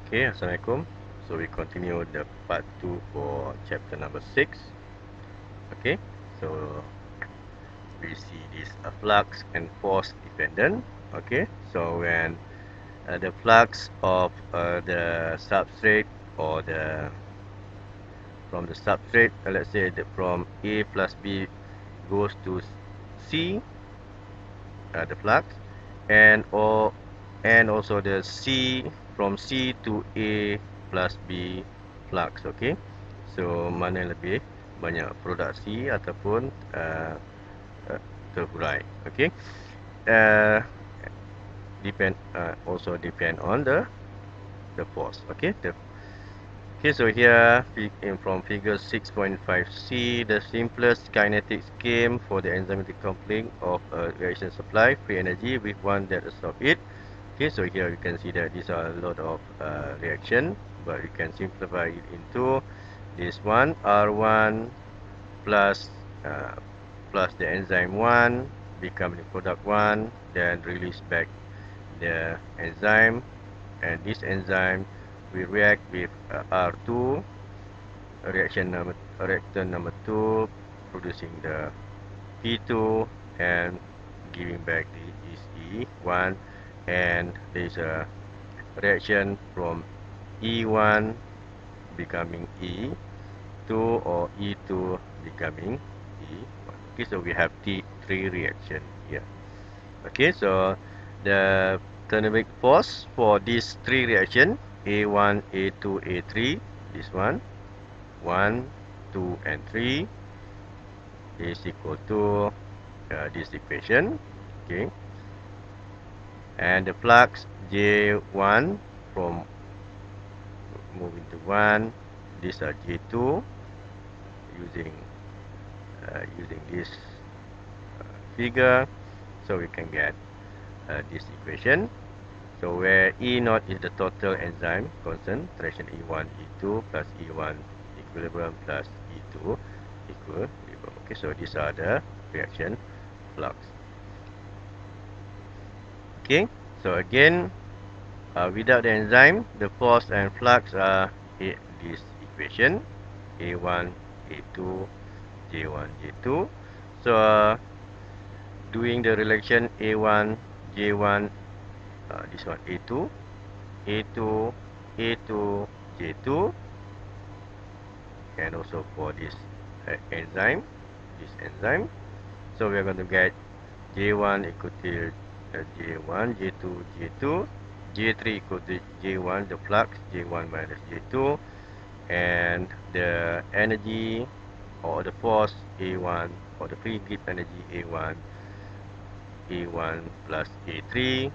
Okay, Assalamualaikum. So we continue the part 2 for chapter number 6. Okay, so we see this flux and force dependent. Okay, so when the flux of the substrate or the from the substrate, let's say from A plus B goes to C, the flux, and also the C from C to A plus B flux. Okay, so mana lebih banyak produksi ataupun terhurai. Okay, uh, also depend on the force. Okay, so here from figure 6.5c, the simplest kinetic scheme for the enzymatic coupling of a reaction supply free energy with one that absorbs it. Okay, so here you can see that these are a lot of reaction, but you can simplify it into this one R1 plus plus the enzyme 1 become the product 1, then release back the enzyme, and this enzyme will react with R2 reactor number 2, producing the P2 and giving back this E1, and there is a reaction from E1 becoming E2 or E2 becoming E1. Okay, so we have three reaction here. Okay, so the thermic force for these three reaction A1, A2, A3, this one 1, 2 and 3 is equal to this equation. Okay, and the flux J1 from moving to 1, these are J2 using this figure, so we can get this equation. So where E0 is the total enzyme concentration, E1, E2 plus E1 equilibrium plus E2 equilibrium. Okay, so these are the reaction flux. Okay, so again, without the enzyme, the force and flux are this equation A1, A2, J1, J2. So doing the relation A1, J1, this one A2, A2, A2, J2, and also for this enzyme, so we are going to get J1 equal to J1, J2, J2, J3 equal to J1, the flux, J1 minus J2, and the energy or the force A1 or the free grip energy A1 plus A3,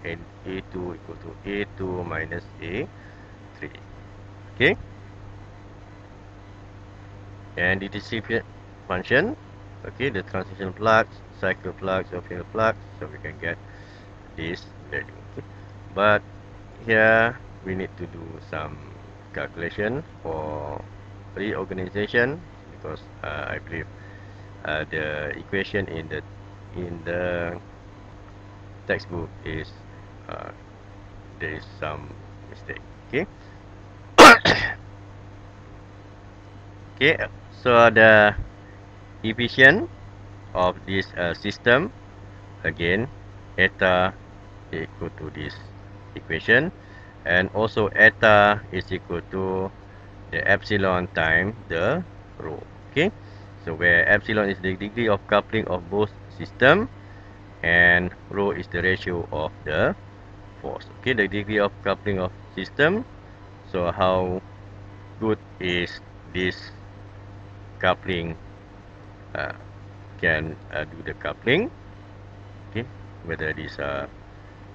and A2 equal to A2 minus A3. Okay, and the distribution function, okay, the transition flux, cycle flux, or field flux, so we can get this value. Okay, but here we need to do some calculation for reorganization, because I believe the equation in the textbook is there is some mistake. Okay. Okay, so the efficient of this system, again, eta equal to this equation, and also eta is equal to the epsilon times the rho. Okay, so where epsilon is the degree of coupling of both system, and rho is the ratio of the force. Okay, the degree of coupling of system, so how good is this coupling, can do the coupling. Okay, whether it is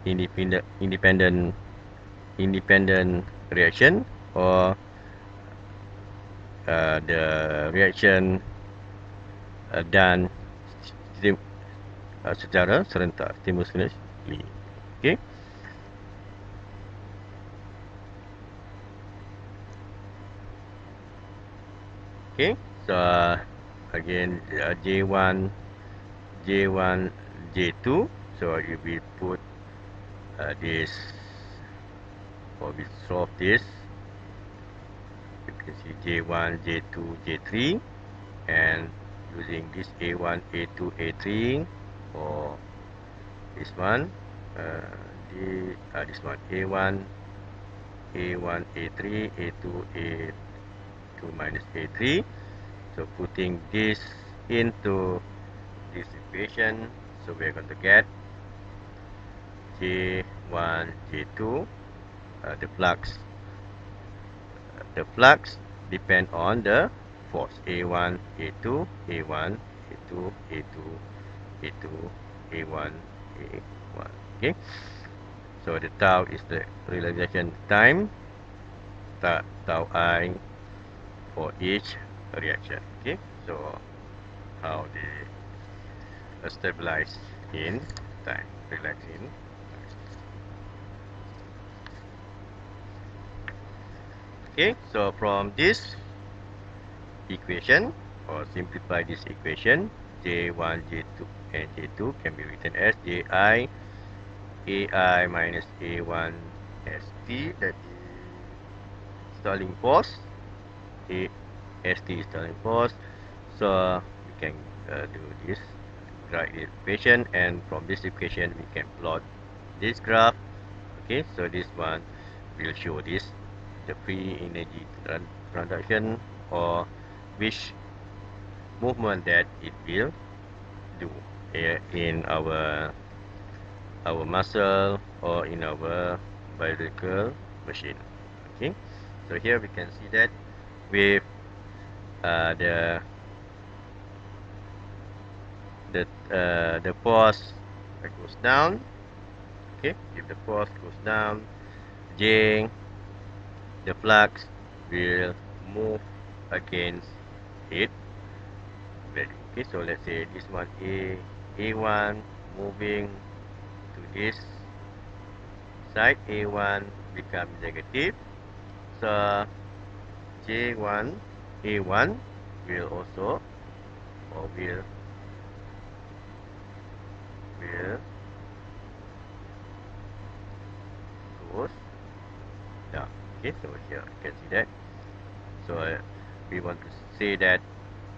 independent reaction, or the reaction done secara serentak, simultaneously. Okay. Okay, so again, J1, J2. So if we put this or we solve this, you can see J1, J2, J3, and using this A1, A2, A3 or this one, this one A1, A1, A3, A2, A2 minus A3. So putting this into this equation, so we're going to get J1, J2. The flux depend on the force A1, A2, A1, A2, A2, A2, A1, A1. Okay. So the tau is the realization time, tau I for each reaction. Okay. So how they stabilize in time, relax in time. Okay, so from this equation, or simplify this equation, J1, J2, and J2 can be written as Ji AI minus A1 ST, that is stalling force. ST is stalling force. So we can do this, write the equation, and from this equation we can plot this graph. Okay, so this one will show this, the free energy transaction, or which movement that it will do in our muscle or in our biological machine. Okay, so here we can see that with the force goes down. Okay, if the force goes down, J, the flux will move against it value. Okay, so let's say this one A1 moving to this side, A1 become negative. So J1 A1 will also, or will goes down. Okay, so here you can see that. So we want to say that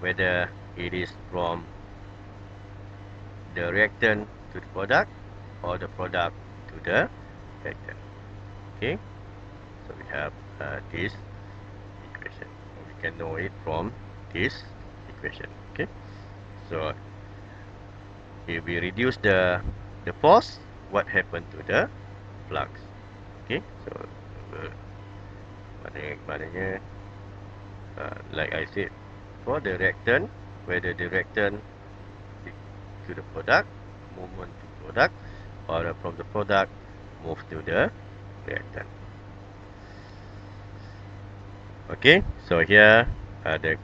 whether it is from the reactant to the product or the product to the reactant. Okay, so we have this equation. We can know it from this equation. Okay, so if we reduce the force, what happened to the flux? Okay, so maknanya like I said, for the reactant, whether the reactant to the product, movement to product, or from the product move to the reactant. Okay, so here the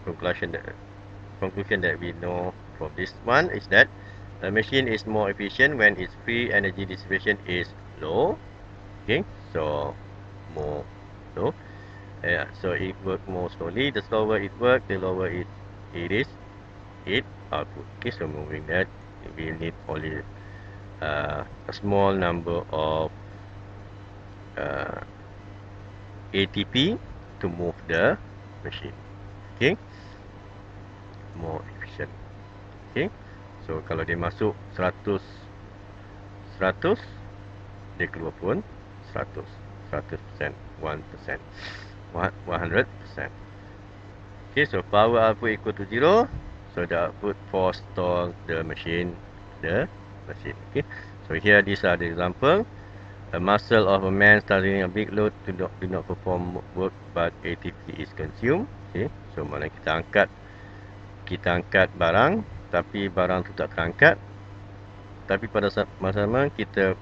conclusion that we know from this one is that a machine is more efficient when its free energy dissipation is low. Okay, so more low. So it works more slowly. The slower it works, the lower it is its output. Okay, so moving that, we need only a small number of ATP to move the machine. Okay, more efficient. Okay, so kalau dia masuk 100, dia keluar pun 100%, 1%, 100%. Okay, so power output equal to 0. So the output force stall the machine. Okay, so here these are the example. A muscle of a man starting a big load do not perform work, but ATP is consumed. Okay, so mana kita angkat barang, tapi barang tu tak terangkat. Tapi pada masa sama kita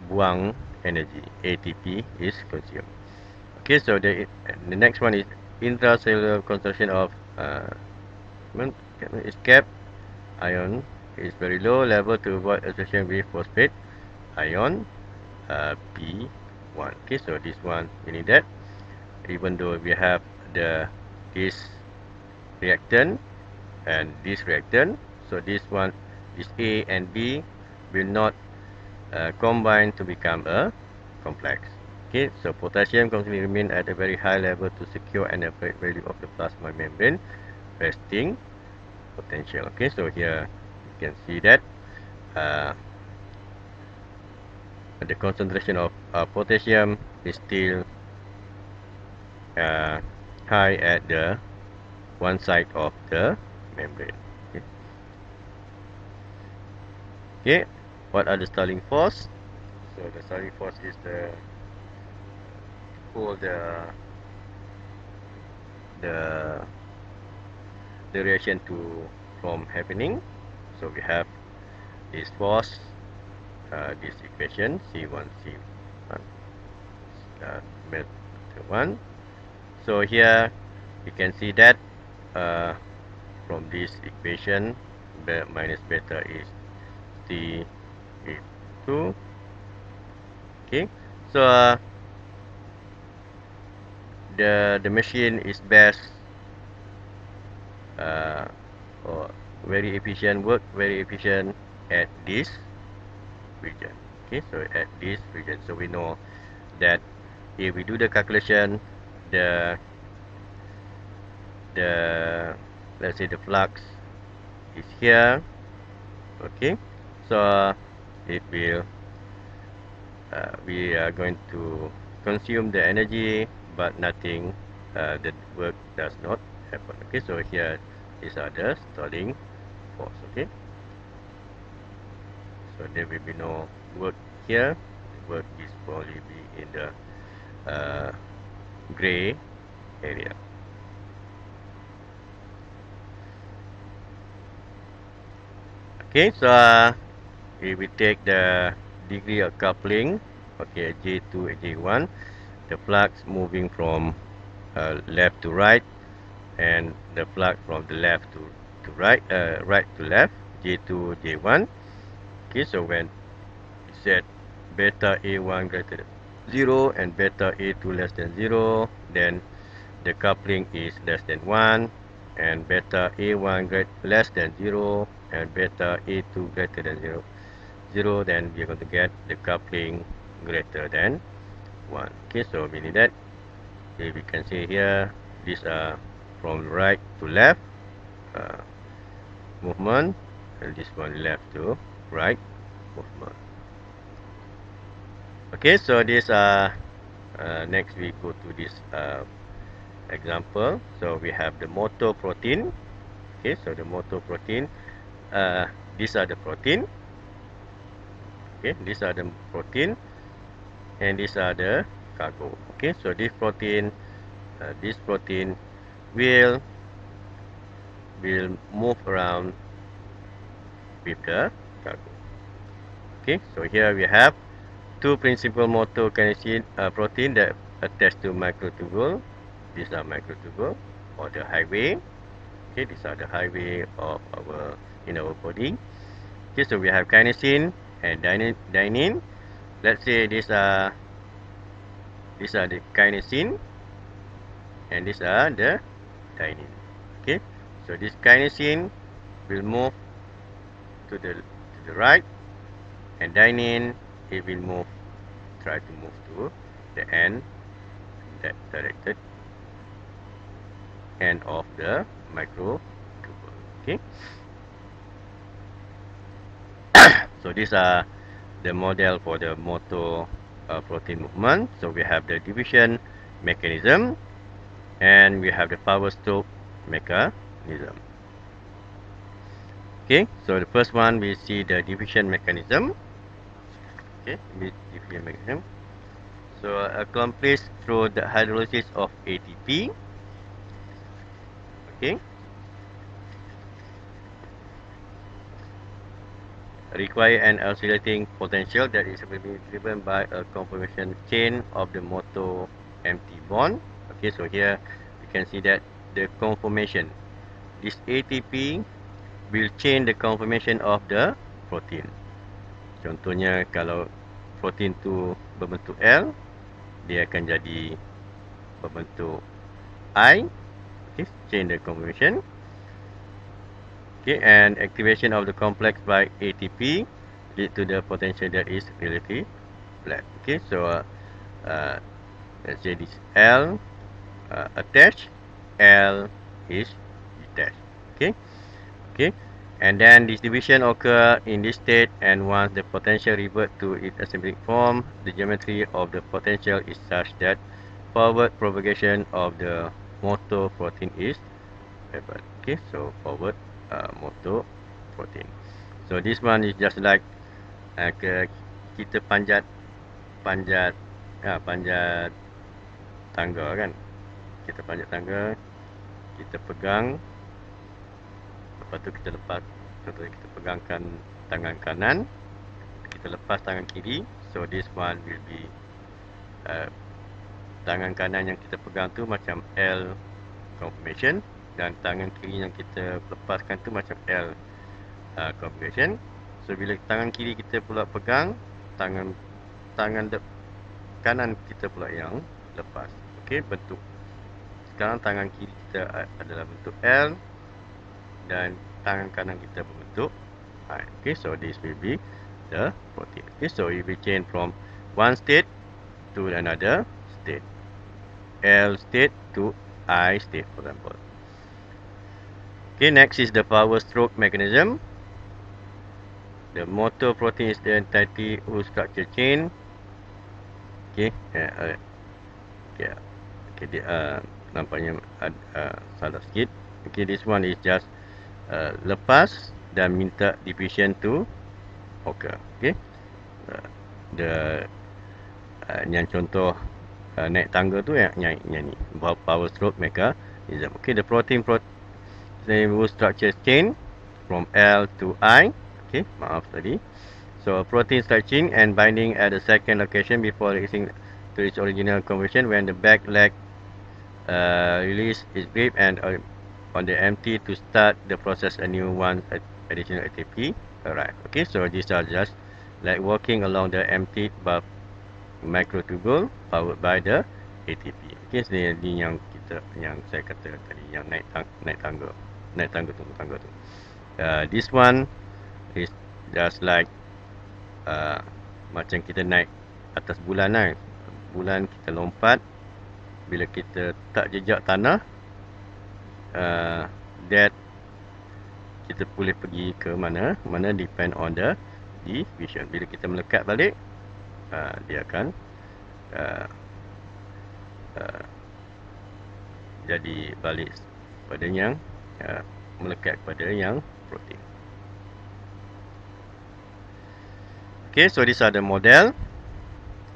buang energy. ATP is consumed. Okay, so the next one is intracellular concentration of escape ion is very low level to avoid association with phosphate ion P1. Okay, so this one we need that. Even though we have this reactant and this reactant, so this A and B will not combine to become a complex. Okay, so potassium constantly remain at a very high level to secure an apparent value of the plasma membrane resting potential. Okay, so here you can see that uh, the concentration of potassium is still uh, high at the one side of the membrane. Okay. Okay, what are the stalling force? So the stalling force is the hold the the reaction to from happening. So we have this force, this equation C1 C1 method 1. So here you can see that uh, from this equation minus beta is T2. Okay, so the machine is best or very efficient work, very efficient at this region. Okay, so at this region, so we know that if we do the calculation, the the let's say the flux is here. Okay, so it will we are going to consume the energy, but nothing, the work does not happen. Okay, so here these are the stalling force. Okay, so there will be no work here. The work is probably be in the gray area. Okay, so if we take the degree of coupling, okay, J2 and J1, the flux moving from left to right, and the flux from the left to right, right to left, J2, J1. Okay, so when we set beta A1 greater than 0 and beta A2 less than 0, then the coupling is less than 1, and beta A1 less than 0 and beta A2 greater than 0, then we are going to get the coupling greater than 1. Okay, so meaning that if we can see here, these are from right to left uh, movement, and this one left to right movement. Okay, so this next we go to this example. So we have the motor protein. Okay, so the motor protein, these are the protein. Okay, these are the protein, and these are the cargo. Okay, so this protein will move around with the cargo. Okay, so here we have two principal motor kinesin protein that attach to microtubule. These are microtubule or the highway. Okay, these are the highway of our in our body. Okay, so we have kinesin and dynein. Let's say these are the kinesin and these are the dynein. Okay, so this kinesin will move to the right, and dynein it will try to move to the end, that directed end of the microtubule. Okay, so these are the model for the motor protein movement. So we have the division mechanism and we have the power stroke mechanism. Okay, so the first one we see the division mechanism. Okay, division mechanism. So accomplished through the hydrolysis of ATP. Okay, require an oscillating potential that is will be driven by a conformation chain of the motor empty bond. Okay, so here you can see that the conformation, this ATP will change the conformation of the protein. Contohnya kalau protein tu berbentuk L, dia akan jadi berbentuk I. Okay, change the conformation. Okay, and activation of the complex by ATP lead to the potential that is relatively flat. Okay, so let's say this L attached, L is detached. Okay, okay, and then distribution occur in this state, and once the potential revert to its asymptotic form, the geometry of the potential is such that forward propagation of the motor protein is able. Okay, so forward motor protein. So this one is just like kita panjat panjat panjat tangga kan. Kita panjat tangga, kita pegang, lepas tu kita lepas. Contohnya kita pegangkan tangan kanan, kita lepas tangan kiri. So this one will be tangan kanan yang kita pegang tu macam L confirmation, dan tangan kiri yang kita lepaskan tu macam L confirmation. So bila tangan kiri kita pula pegang, tangan kanan kita pula yang lepas. Okey, bentuk. Sekarang tangan kiri kita adalah bentuk L dan tangan kanan kita berbentuk I. Okay, so this will be the protein. Okay, so it will change from one state to another state. L state to I state, for example. Okay, next is the power stroke mechanism. The motor protein is the entirety whose structure chain. Okay, okay, nampaknya salah sikit. Okay, this one is just lepas dan minta diffusion to occur. Okay, the yang contoh naik tangga tu yang ni power stroke mechanism. Okay, the protein whose structure chain from L to I. Okay, maaf tadi. So protein stretching and binding at the second location before releasing to its original configuration when the back leg release its grip and on the empty to start the process anew once additional ATP arrive. Okay, so these are just like walking along the empty bulb microtubule powered by the ATP. Okay, so ini yang saya kata tadi, yang naik tangga tu. This one is just like macam kita naik atas bulan kan. Bulan kita lompat, bila kita tak jejak tanah, that kita boleh pergi ke mana depend on the diffusion. Bila kita melekat balik, dia akan jadi balik pada yang melekat pada yang protein. Okay, so these are the model.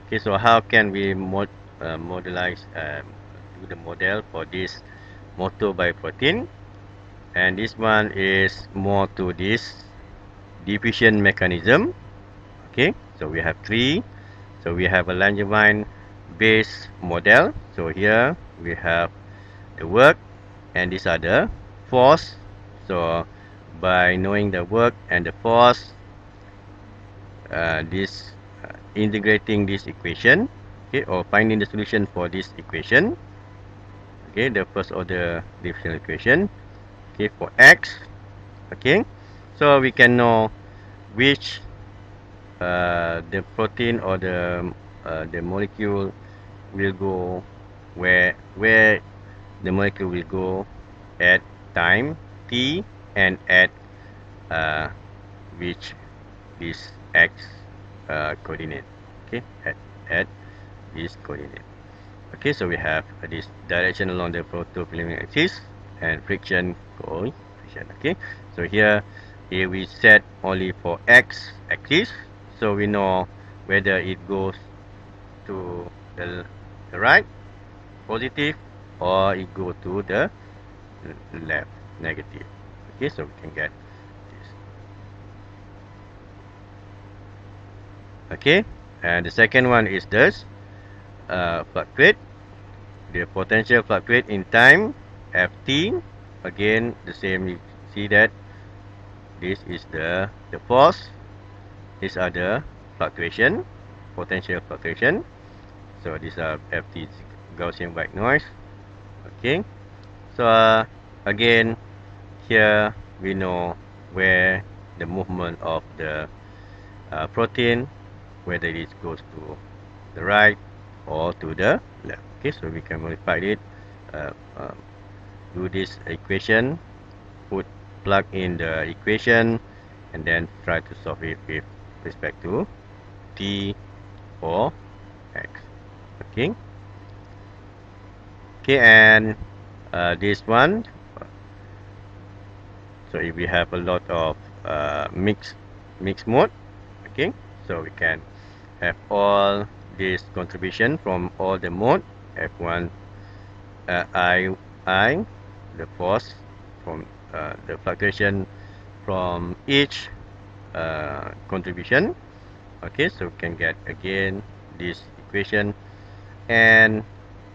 Okay, so how can we modelize do the model for this motor by protein? And this one is more to this diffusion mechanism. Okay, so we have three. So we have a Langevin base model. So here we have the work, and these are the force. So by knowing the work and the force, integrating this equation, okay, or finding the solution for this equation, okay, the first order differential equation, okay, for x, okay, so we can know which the protein or the molecule will go where the molecule will go at time t and at which this x coordinate. Okay, at this coordinate. Okay, so we have this direction along the protopolymer axis and friction coefficient. Okay, so here we set only for x axis, so we know whether it goes to the right, positive, or it go to the left, negative. Okay, so we can get this. Okay, and the second one is this fluctuate. The potential fluctuate in time ft. Again, the same. You see that this is the force. These are the fluctuation, potential fluctuation. So these are ft, Gaussian white noise. Okay, so again, here we know where the movement of the protein, whether it goes to the right or to the left. Okay, so we can modify it, uh, uh, do this equation, plug in the equation, and then try to solve it with respect to t or x. Okay, and this one, so if we have a lot of mixed mode, okay, so we can have all this contribution from all the mode, f1 I the force from the fluctuation from each contribution. Okay, so we can get again this equation, and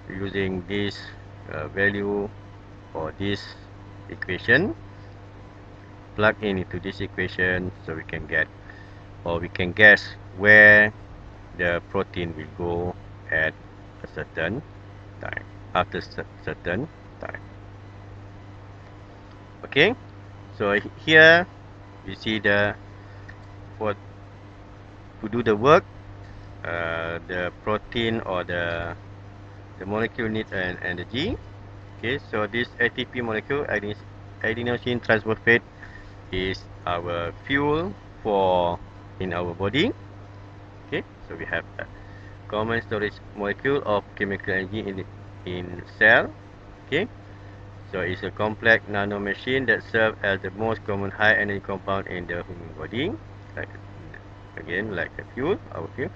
using this value or this equation, plug in into this equation, so we can get, or we can guess where the protein will go at a certain time, after certain time. Okay, so here we see the, for to do the work, the protein or the molecule needs an energy. Okay, so this ATP molecule, adenosine triphosphate, is our fuel for in our body. Okay, so we have a common storage molecule of chemical energy in cell. Okay, so it's a complex nanomachine that serves as the most common high energy compound in the human body. Like, again, like a fuel, our fuel.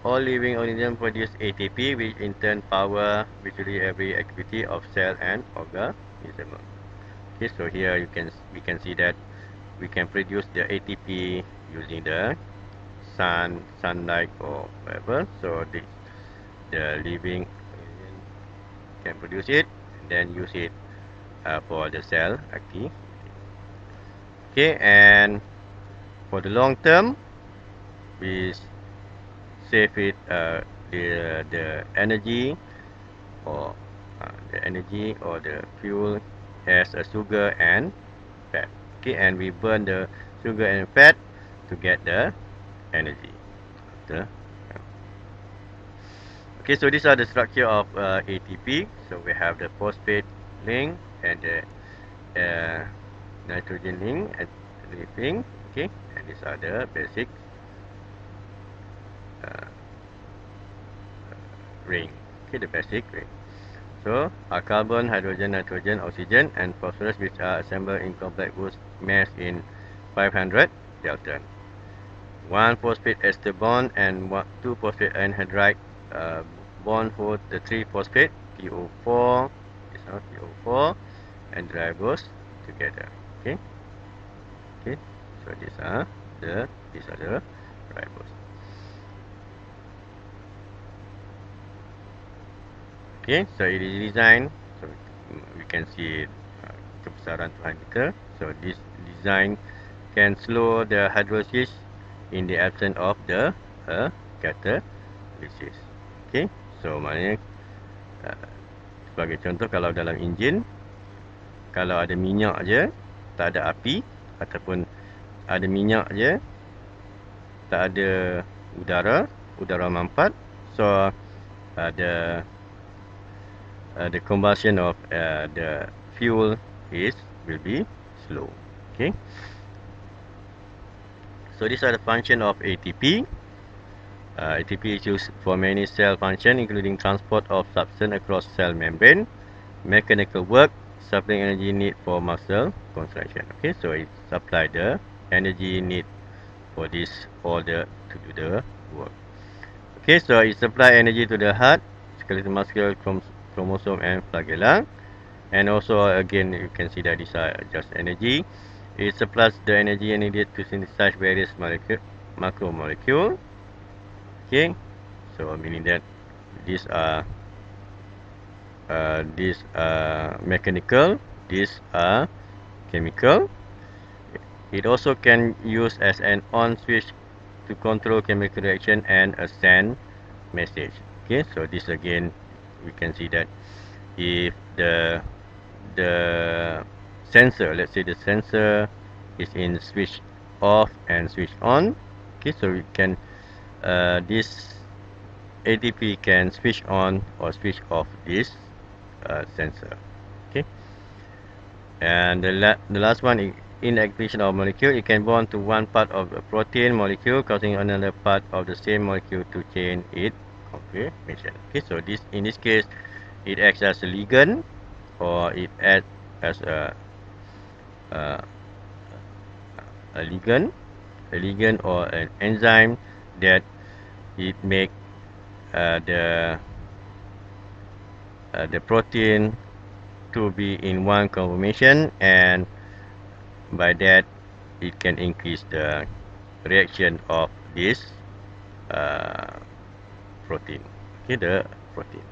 All living organisms produce ATP, which in turn power virtually every activity of cell and organism. Okay, so here we can see that we can produce the ATP using the sunlight or whatever. So the living organism can produce it and then use it for the cell activity. Okay, and for the long term, we save it the energy, or the fuel as a sugar and fat. Okay, and we burn the sugar and fat to get the energy. Okay, so these are the structure of ATP. So we have the phosphate link and the nitrogen link and link. Okay, and these are the basic uh, ring. Okay, the basic ring. So carbon, hydrogen, nitrogen, oxygen, and phosphorus, which are assembled in complex groups mass in 500 Dalton. One phosphate ester bond and two phosphate anhydride bond hold the three phosphate PO4. This one PO4 and ribose together. Okay. Okay. So these are the ribose. Okay. So it is designed. So we can see kebesaran 200 meter. So this design can slow the hydrolysis in the absence of the catalysis. Okay, so maknanya sebagai contoh, kalau dalam enjin, kalau ada minyak je, tak ada api, ataupun ada minyak je, tak ada udara mampat, so the combustion of the fuel will be slow. Okay, so these are the function of ATP. ATP is used for many cell functions, including transport of substance across cell membrane, mechanical work, supplying energy need for muscle contraction. Okay, so it supply the energy need for this order to do the work. Okay, so it supply energy to the heart, skeletal muscle, chromosome, and flagella. And also again, you can see that these are just energy. It supplies the energy needed to synthesize various macromolecule. Okay, so meaning that these are mechanical, these are chemical. It also can use as an on switch to control chemical reaction and a send message. Okay, so this again we can see that if the sensor, let's say the sensor is in switch off and switch on, Okay, so we can this ATP can switch on or switch off this sensor. Okay, and the last one is inactivation of molecule. It can bond to one part of a protein molecule, causing another part of the same molecule to change its configuration. Okay, so this in this case, it acts as a ligand, or it acts as uh, a ligand, or an enzyme that it make the protein to be in one conformation, and by that it can increase the reaction of this uh, protein. Okay, the protein.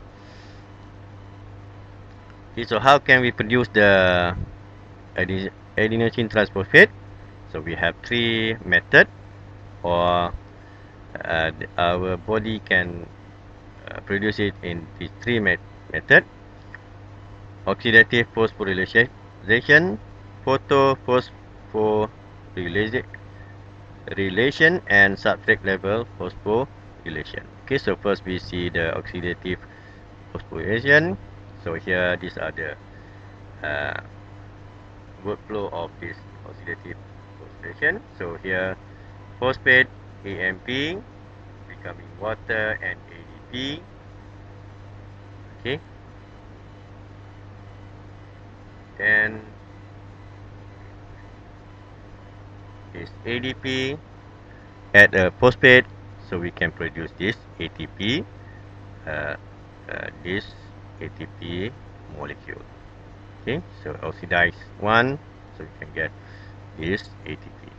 Okay, so how can we produce the adenosine triphosphate? So we have three methods, or our body can produce it in these three methods: oxidative phosphorylation, photophosphorylation, and substrate level phosphorylation. Okay, so first we see the oxidative phosphorylation. So here these are the uh, workflow of this oxidative phosphorylation. So here phosphate AMP becoming water and ADP. Okay, then this ADP add a phosphate, so we can produce this ATP, uh, this ATP molecule. Okay, so oxidize one, so we can get this ATP.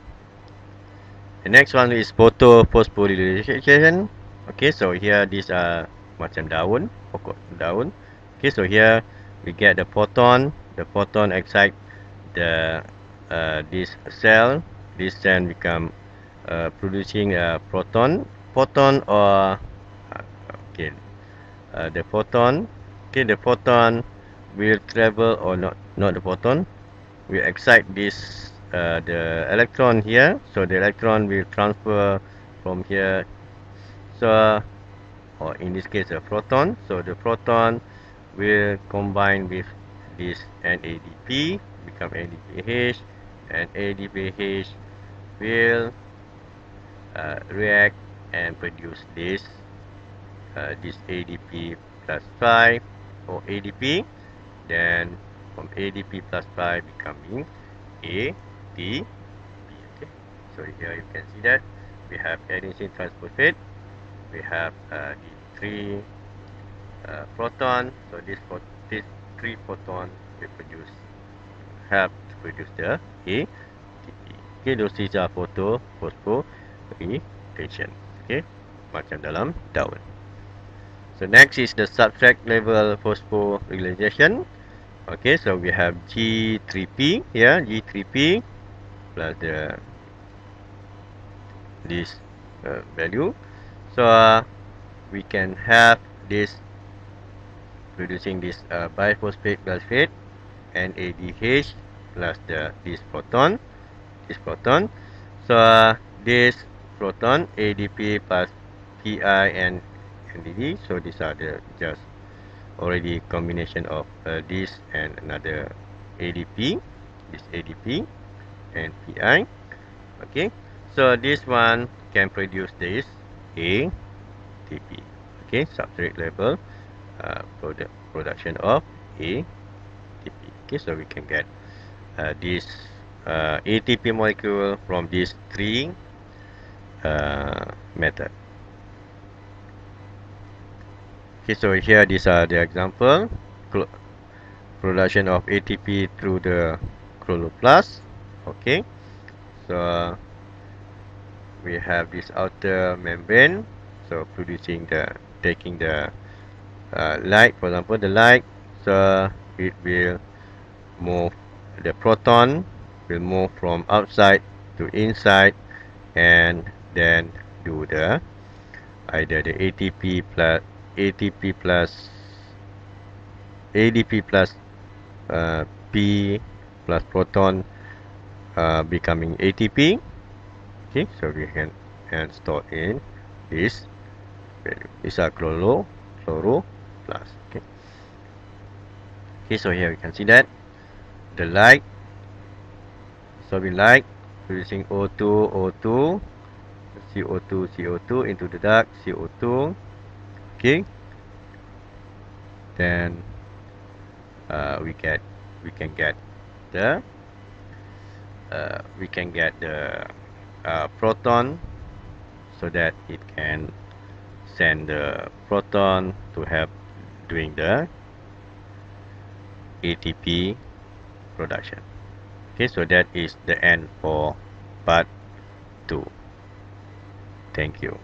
The next one is photophosphorylation. Okay, so here these are macam daun, pokok daun. Okay, so here we get the photon. The photon excite the this cell. This cell become producing a photon, or okay, the photon. Okay, the photon will travel, or not the photon, we excite this the electron here, so the electron will transfer from here, so or in this case a proton, so the proton will combine with this NADP, become NADPH, and ADPH will react and produce this ADP plus 5, or ADP. Then from ADP plus 5 becoming ATP. Okay, so here you can see that we have adenosine triphosphate, we have the three proton, so this three proton will help to produce the ATP. Okay, those is phosphorylation. Okay, macam dalam daun. So next is the substrate level phosphorylation. Okay, so we have G3P here, G3P plus this value. So we can have this producing this biphosphate phosphate NADH plus this proton, So this proton ADP plus Pi and NAD. So these are the just already combination of this and another ADP, this ADP and Pi. Okay, so this one can produce this ATP. Okay, substrate level production of ATP. Okay, so we can get this ATP molecule from these three method. Okay, so here these are the example production of ATP through the chloroplast. Okay, so we have this outer membrane, so taking the light, for example the light, so it will move, the proton will move from outside to inside, and then do the either the ATP plus ADP plus P plus proton becoming ATP. Okay, so we can and stored in this value. These are chloro plus. Okay, so here we can see that the light, absorbing light, producing O2, O2, CO2, CO2 into the dark, CO2. Okay, then we can get the proton, so that it can send the proton to help doing the ATP production. Okay, so that is the end for part 2. Thank you.